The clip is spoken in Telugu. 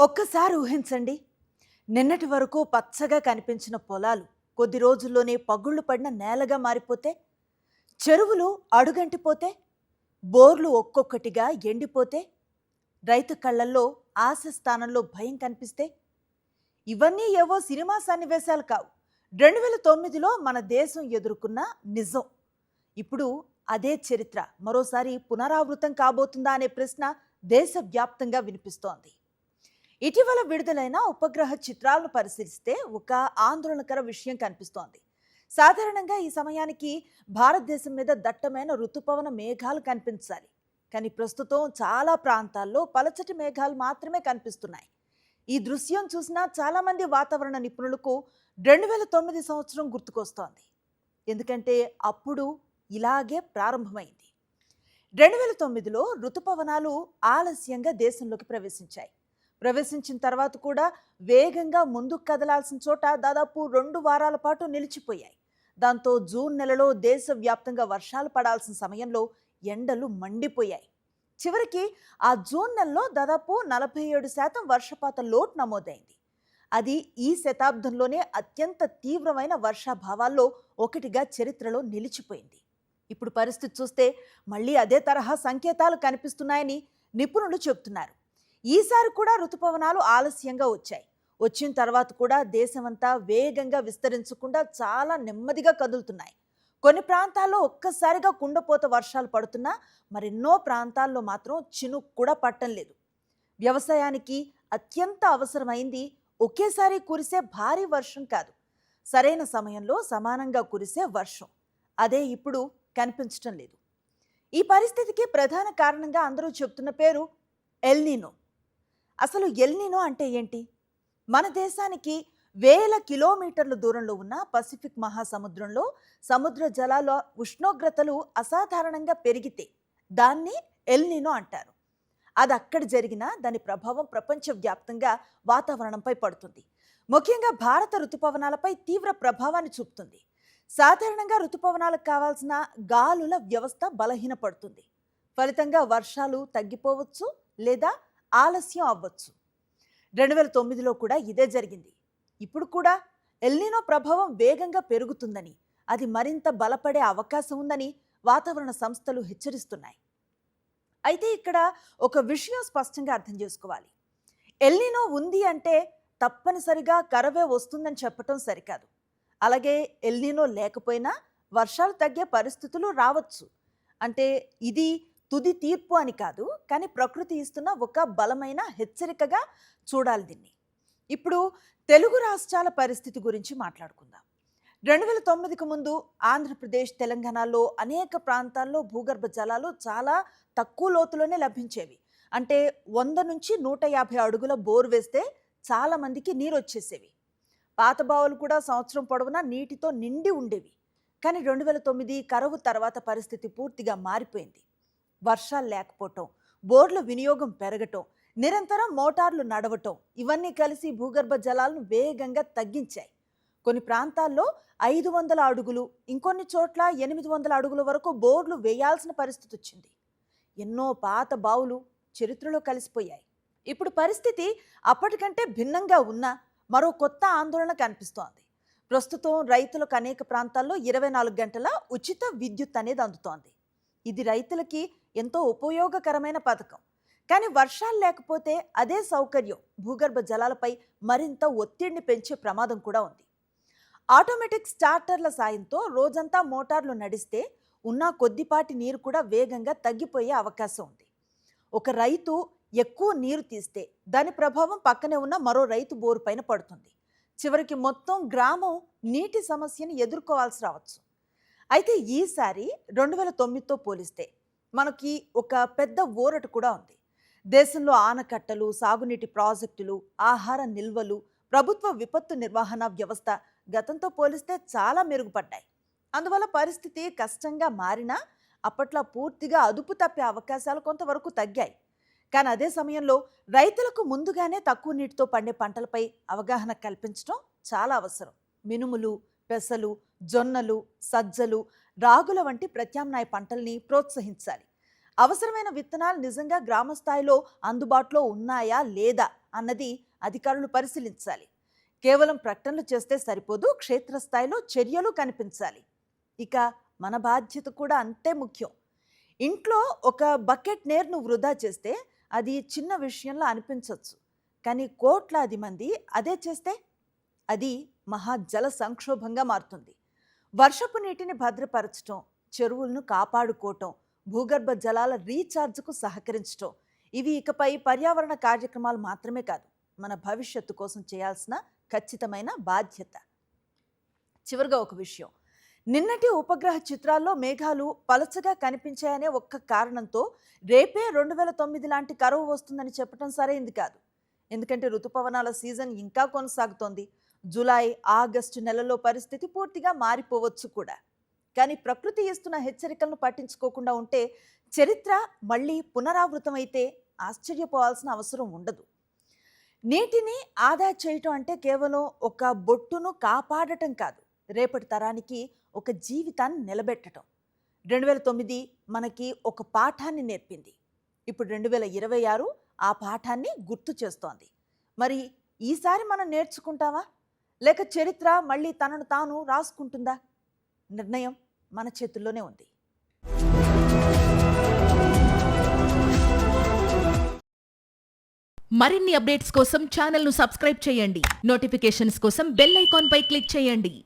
ఒక్కసారి ఊహించండి. నిన్నటి వరకు పచ్చగా కనిపించిన పొలాలు కొద్ది రోజుల్లోనే పగుళ్ళు పడిన నేలగా మారిపోతే, చెరువులు అడుగంటిపోతే, బోర్లు ఒక్కొక్కటిగా ఎండిపోతే, రైతు కళ్ళల్లో ఆశ స్థానంలో భయం కనిపిస్తే, ఇవన్నీ ఏవో సినిమా సన్నివేశాలు కావు. 2009లో మన దేశం ఎదుర్కొన్న నిజం. ఇప్పుడు అదే చరిత్ర మరోసారి పునరావృతం కాబోతుందా అనే ప్రశ్న దేశవ్యాప్తంగా వినిపిస్తోంది. ఇటీవల విడుదలైన ఉపగ్రహ చిత్రాలను పరిశీలిస్తే ఒక ఆందోళనకర విషయం కనిపిస్తోంది. సాధారణంగా ఈ సమయానికి భారతదేశం మీద దట్టమైన ఋతుపవన మేఘాలు కనిపించాలి. కానీ ప్రస్తుతం చాలా ప్రాంతాల్లో పలచటి మేఘాలు మాత్రమే కనిపిస్తున్నాయి. ఈ దృశ్యం చూసినా చాలామంది వాతావరణ నిపుణులకు 2009 సంవత్సరం గుర్తుకొస్తోంది. ఎందుకంటే అప్పుడు ఇలాగే ప్రారంభమైంది. 2009లో ఋతుపవనాలు ఆలస్యంగా దేశంలోకి ప్రవేశించిన తర్వాత కూడా వేగంగా ముందుకు కదలాల్సిన చోట దాదాపు 2 వారాల పాటు నిలిచిపోయాయి. దాంతో జూన్ నెలలో దేశవ్యాప్తంగా వర్షాలు పడాల్సిన సమయంలో ఎండలు మండిపోయాయి. చివరికి ఆ జూన్ నెలలో దాదాపు 47% వర్షపాత లోటు నమోదైంది. అది ఈ శతాబ్దంలోనే అత్యంత తీవ్రమైన వర్షాభావాల్లో ఒకటిగా చరిత్రలో నిలిచిపోయింది. ఇప్పుడు పరిస్థితి చూస్తే మళ్ళీ అదే తరహా సంకేతాలు కనిపిస్తున్నాయని నిపుణులు చెబుతున్నారు. ఈసారి కూడా ఋతుపవనాలు ఆలస్యంగా వచ్చిన తర్వాత కూడా దేశమంతా వేగంగా విస్తరించకుండా చాలా నెమ్మదిగా కదులుతున్నాయి. కొన్ని ప్రాంతాల్లో ఒక్కసారిగా కుండపోత వర్షాలు పడుతున్నా మరెన్నో ప్రాంతాల్లో మాత్రం చినుకు కూడా పట్టం లేదు. వ్యవసాయానికి అత్యంత అవసరమైంది ఒకేసారి కురిసే భారీ వర్షం కాదు, సరైన సమయంలో సమానంగా కురిసే వర్షం. అదే ఇప్పుడు కనిపించటం లేదు. ఈ పరిస్థితికి ప్రధాన కారణంగా అందరూ చెప్తున్న పేరు ఎల్నినో. అసలు ఎల్నినో అంటే ఏంటి? మన దేశానికి వేల కిలోమీటర్ల దూరంలో ఉన్న పసిఫిక్ మహాసముద్రంలో సముద్ర జలాల ఉష్ణోగ్రతలు అసాధారణంగా పెరిగితే దాన్ని ఎల్నినో అంటారు. అది అక్కడ జరిగినా దాని ప్రభావం ప్రపంచవ్యాప్తంగా వాతావరణంపై పడుతుంది. ముఖ్యంగా భారత ఋతుపవనాలపై తీవ్ర ప్రభావాన్ని చూపుతుంది. సాధారణంగా ఋతుపవనాలకు కావాల్సిన గాలుల వ్యవస్థ బలహీనపడుతుంది. ఫలితంగా వర్షాలు తగ్గిపోవచ్చు లేదా ఆలస్యం అవ్వచ్చు. 2009లో కూడా ఇదే జరిగింది. ఇప్పుడు కూడా ఎల్నినో ప్రభావం వేగంగా పెరుగుతుందని, అది మరింత బలపడే అవకాశం ఉందని వాతావరణ సంస్థలు హెచ్చరిస్తున్నాయి. అయితే ఇక్కడ ఒక విషయం స్పష్టంగా అర్థం చేసుకోవాలి. ఎల్నినో ఉంది అంటే తప్పనిసరిగా కరవే వస్తుందని చెప్పటం సరికాదు. అలాగే ఎల్నినో లేకపోయినా వర్షాలు తగ్గే పరిస్థితులు రావచ్చు. అంటే ఇది తుది తీర్పు అని కాదు, కానీ ప్రకృతి ఇస్తున్న ఒక బలమైన హెచ్చరికగా చూడాలి దీన్ని. ఇప్పుడు తెలుగు రాష్ట్రాల పరిస్థితి గురించి మాట్లాడుకుందాం. 2009కు ముందు ఆంధ్రప్రదేశ్, తెలంగాణలో అనేక ప్రాంతాల్లో భూగర్భ జలాలు చాలా తక్కువ లోతులోనే లభించేవి. అంటే 100 నుంచి 150 అడుగుల బోర్ వేస్తే చాలా మందికి నీరు వచ్చేసేవి. పాత బావులు కూడా సంవత్సరం పొడవునా నీటితో నిండి ఉండేవి. కానీ 2009 కరువు తర్వాత పరిస్థితి పూర్తిగా మారిపోయింది. వర్షాలు లేకపోవటం, బోర్ల వినియోగం పెరగటం, నిరంతరం మోటార్లు నడవటం, ఇవన్నీ కలిసి భూగర్భ జలాలను వేగంగా తగ్గించాయి. కొన్ని ప్రాంతాల్లో 500 అడుగులు, ఇంకొన్ని చోట్ల 800 అడుగుల వరకు బోర్లు వేయాల్సిన పరిస్థితి వచ్చింది. ఎన్నో పాత బావులు చరిత్రలో కలిసిపోయాయి. ఇప్పుడు పరిస్థితి అప్పటికంటే భిన్నంగా ఉన్న మరో కొత్త ఆందోళన కనిపిస్తోంది. ప్రస్తుతం రైతులకు అనేక ప్రాంతాల్లో 24 గంటల ఉచిత విద్యుత్ అనేది అందుతోంది. ఇది రైతులకి ఎంతో ఉపయోగకరమైన పథకం. కానీ వర్షాలు లేకపోతే అదే సౌకర్యం భూగర్భ జలాలపై మరింత ఒత్తిడిని పెంచే ప్రమాదం కూడా ఉంది. ఆటోమేటిక్ స్టార్టర్ల సాయంతో రోజంతా మోటార్లు నడిస్తే ఉన్న కొద్దిపాటి నీరు కూడా వేగంగా తగ్గిపోయే అవకాశం ఉంది. ఒక రైతు ఎక్కువ నీరు తీస్తే దాని ప్రభావం పక్కనే ఉన్న మరో రైతు బోరు పైన పడుతుంది. చివరికి మొత్తం గ్రామం నీటి సమస్యను ఎదుర్కోవాల్సి రావచ్చు. అయితే ఈసారి 2009తో పోలిస్తే మనకి ఒక పెద్ద ఊరట కూడా ఉంది. దేశంలో ఆనకట్టలు, సాగునీటి ప్రాజెక్టులు, ఆహార నిల్వలు, ప్రభుత్వ విపత్తు నిర్వహణ వ్యవస్థ గతంతో పోలిస్తే చాలా మెరుగుపడ్డాయి. అందువల్ల పరిస్థితి కష్టంగా మారినా అప్పట్లో పూర్తిగా అదుపు తప్పే అవకాశాలు కొంతవరకు తగ్గాయి. కానీ అదే సమయంలో రైతులకు ముందుగానే తక్కువ నీటితో పండే పంటలపై అవగాహన కల్పించడం చాలా అవసరం. మినుములు, పెసలు, జొన్నలు, సజ్జలు, రాగుల వంటి ప్రత్యామ్నాయ పంటల్ని ప్రోత్సహించాలి. అవసరమైన విత్తనాలు నిజంగా గ్రామ స్థాయిలో అందుబాటులో ఉన్నాయా లేదా అన్నది అధికారులు పరిశీలించాలి. కేవలం ప్రకటనలు చేస్తే సరిపోదు, క్షేత్రస్థాయిలో చర్యలు కనిపించాలి. ఇక మన బాధ్యత కూడా అంతే ముఖ్యం. ఇంట్లో ఒక బకెట్ నీరును వృధా చేస్తే అది చిన్న విషయంలో అనిపించవచ్చు, కానీ కోట్లాది మంది అదే చేస్తే అది మహా జల సంక్షోభంగా మారుతుంది. వర్షపు నీటిని భద్రపరచటం, చెరువులను కాపాడుకోవటం, భూగర్భ జలాల రీఛార్జ్కు సహకరించటం, ఇవి ఇకపై పర్యావరణ కార్యక్రమాలు మాత్రమే కాదు, మన భవిష్యత్తు కోసం చేయాల్సిన ఖచ్చితమైన బాధ్యత. చివరిగా ఒక విషయం, నిన్నటి ఉపగ్రహ చిత్రాల్లో మేఘాలు పలచగా కనిపించాయనే ఒక్క కారణంతో రేపే 2009 లాంటి కరువు వస్తుందని చెప్పడం సరైంది కాదు. ఎందుకంటే ఋతుపవనాల సీజన్ ఇంకా కొనసాగుతోంది. జూలై, ఆగస్టు నెలలో పరిస్థితి పూర్తిగా మారిపోవచ్చు కూడా. కానీ ప్రకృతి ఇస్తున్న హెచ్చరికలను పట్టించుకోకుండా ఉంటే చరిత్ర మళ్ళీ పునరావృతమైతే ఆశ్చర్యపోవాల్సిన అవసరం ఉండదు. నీటిని ఆదా చేయటం అంటే కేవలం ఒక బొట్టును కాపాడటం కాదు, రేపటి తరానికి ఒక జీవితాన్ని నిలబెట్టడం. 2009 మనకి ఒక పాఠాన్ని నేర్పింది. ఇప్పుడు 2026 ఆ పాఠాన్ని గుర్తు చేస్తోంది. మరి ఈసారి మనం నేర్చుకుంటావా, లేక చరిత్ర మళ్ళీ తనను తాను రాసుకుంటుందా? నిర్ణయం మన చేతుల్లోనే ఉంది. మరిన్ని అప్డేట్స్ కోసం ఛానల్ను సబ్స్క్రైబ్ చేయండి. నోటిఫికేషన్స్ కోసం బెల్ ఐకాన్ పై క్లిక్ చేయండి.